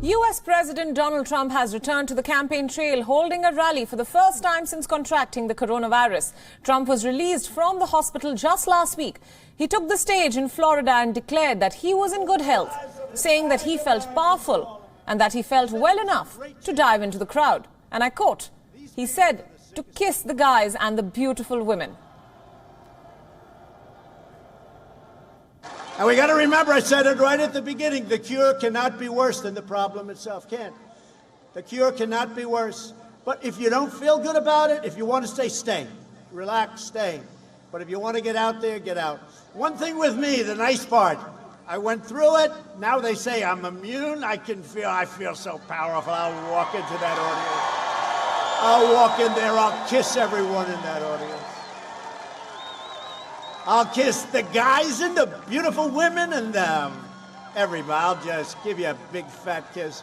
US President Donald Trump has returned to the campaign trail holding a rally for the first time since contracting the coronavirus. Trump was released from the hospital just last week. He took the stage in Florida and declared that he was in good health, saying that he felt powerful and that he felt well enough to dive into the crowd. And I quote, he said to kiss the guys and the beautiful women. And we got to remember, I said it right at the beginning, the cure cannot be worse than the problem itself. Can't. The cure cannot be worse. But if you don't feel good about it, if you want to stay. Relax, stay. But if you want to get out there, get out. One thing with me, the nice part, I went through it. Now they say I'm immune. I feel so powerful. I'll walk into that audience. I'll walk in there. I'll kiss everyone in that audience. I'll kiss the guys and the beautiful women and everybody. I'll just give you a big fat kiss.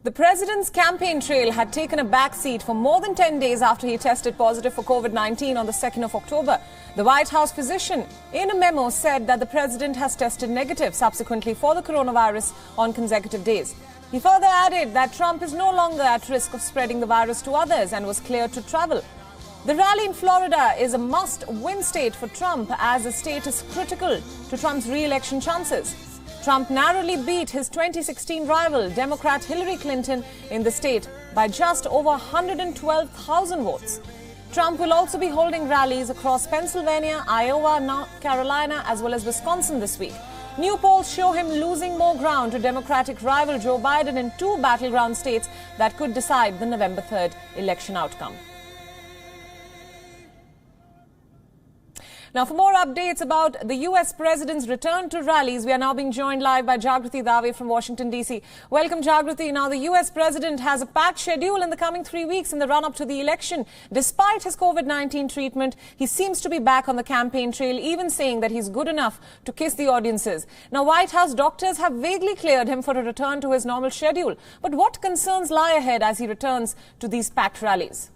The president's campaign trail had taken a backseat for more than 10 days after he tested positive for COVID-19 on the 2nd of October. The White House physician, in a memo, said that the president has tested negative subsequently for the coronavirus on consecutive days. He further added that Trump is no longer at risk of spreading the virus to others and was cleared to travel. The rally in Florida is a must-win state for Trump, as the state is critical to Trump's re-election chances. Trump narrowly beat his 2016 rival, Democrat Hillary Clinton, in the state by just over 112,000 votes. Trump will also be holding rallies across Pennsylvania, Iowa, North Carolina, as well as Wisconsin this week. New polls show him losing more ground to Democratic rival Joe Biden in two battleground states that could decide the November 3rd election outcome. Now, for more updates about the US president's return to rallies, we are now being joined live by Jagriti Dave from Washington, D.C. Welcome, Jagriti. Now, the US president has a packed schedule in the coming 3 weeks in the run-up to the election. Despite his COVID-19 treatment, he seems to be back on the campaign trail, even saying that he's good enough to kiss the audiences. Now, White House doctors have vaguely cleared him for a return to his normal schedule. But what concerns lie ahead as he returns to these packed rallies?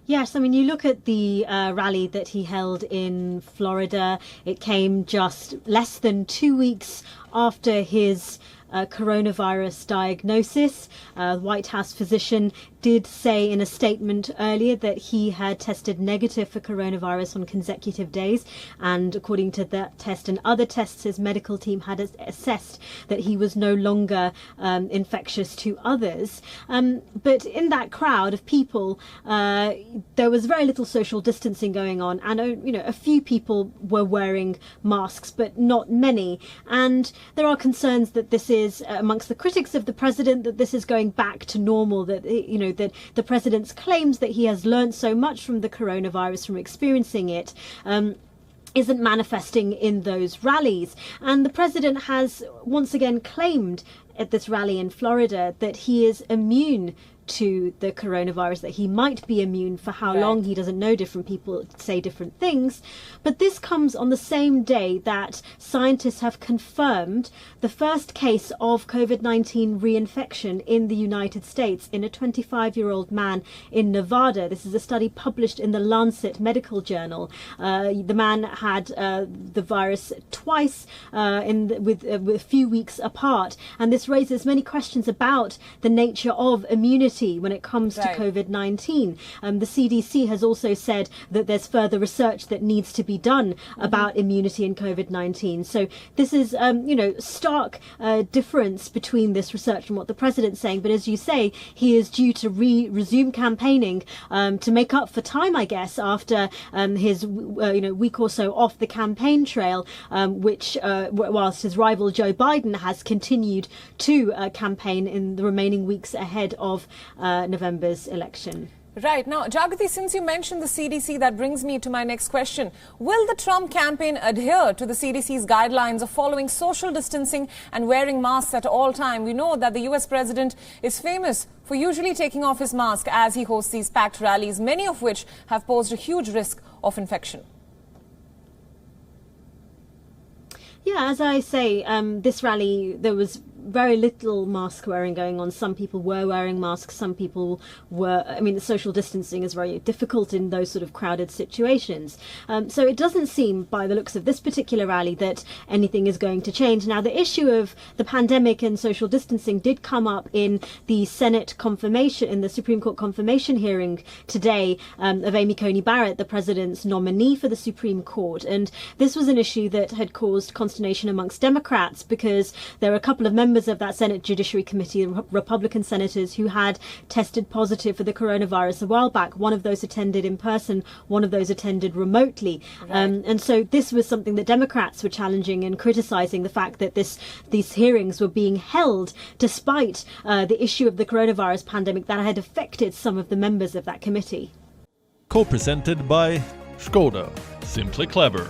Yes, I mean, you look at the rally that he held in Florida. It came just less than 2 weeks after his coronavirus diagnosis. White House physician did say in a statement earlier that he had tested negative for coronavirus on consecutive days, and according to that test and other tests, his medical team had assessed that he was no longer infectious to others. But in that crowd of people, there was very little social distancing going on, and a few people were wearing masks, but not many. And there are concerns that this is amongst the critics of the president, that this is going back to normal, that that the president's claims that he has learned so much from the coronavirus, from experiencing it, isn't manifesting in those rallies. And the president has once again claimed at this rally in Florida that he is immune to the coronavirus, that he might be immune. For how long, he doesn't know. Different people say different things. But this comes on the same day that scientists have confirmed the first case of COVID-19 reinfection in the United States in a 25-year-old man in Nevada. This is a study published in the Lancet Medical Journal. The man had the virus twice with a few weeks apart, and this raises many questions about the nature of immunity when it comes to COVID-19. The CDC has also said that there's further research that needs to be done about immunity in COVID-19. So this is, stark difference between this research and what the president's saying. But as you say, he is due to resume campaigning to make up for time, I guess, after his week or so off the campaign trail, which whilst his rival Joe Biden has continued to campaign in the remaining weeks ahead of November's election. Right. Now, Jagriti, since you mentioned the CDC, that brings me to my next question. Will the Trump campaign adhere to the CDC's guidelines of following social distancing and wearing masks at all times? We know that the US president is famous for usually taking off his mask as he hosts these packed rallies, many of which have posed a huge risk of infection. Yeah, as I say, this rally, there was very little mask wearing going on. Some people were wearing masks, some people were. I mean, the social distancing is very difficult in those sort of crowded situations. So it doesn't seem, by the looks of this particular rally, that anything is going to change. Now, the issue of the pandemic and social distancing did come up in the Senate confirmation, in the Supreme Court confirmation hearing today of Amy Coney Barrett, the president's nominee for the Supreme Court. And this was an issue that had caused consternation amongst Democrats, because there were a couple of members of that Senate Judiciary Committee, Republican senators, who had tested positive for the coronavirus a while back. One of those attended in person, one of those attended remotely. And so this was something that Democrats were challenging and criticising, the fact that these hearings were being held despite the issue of the coronavirus pandemic that had affected some of the members of that committee. Co-presented by Skoda. Simply clever.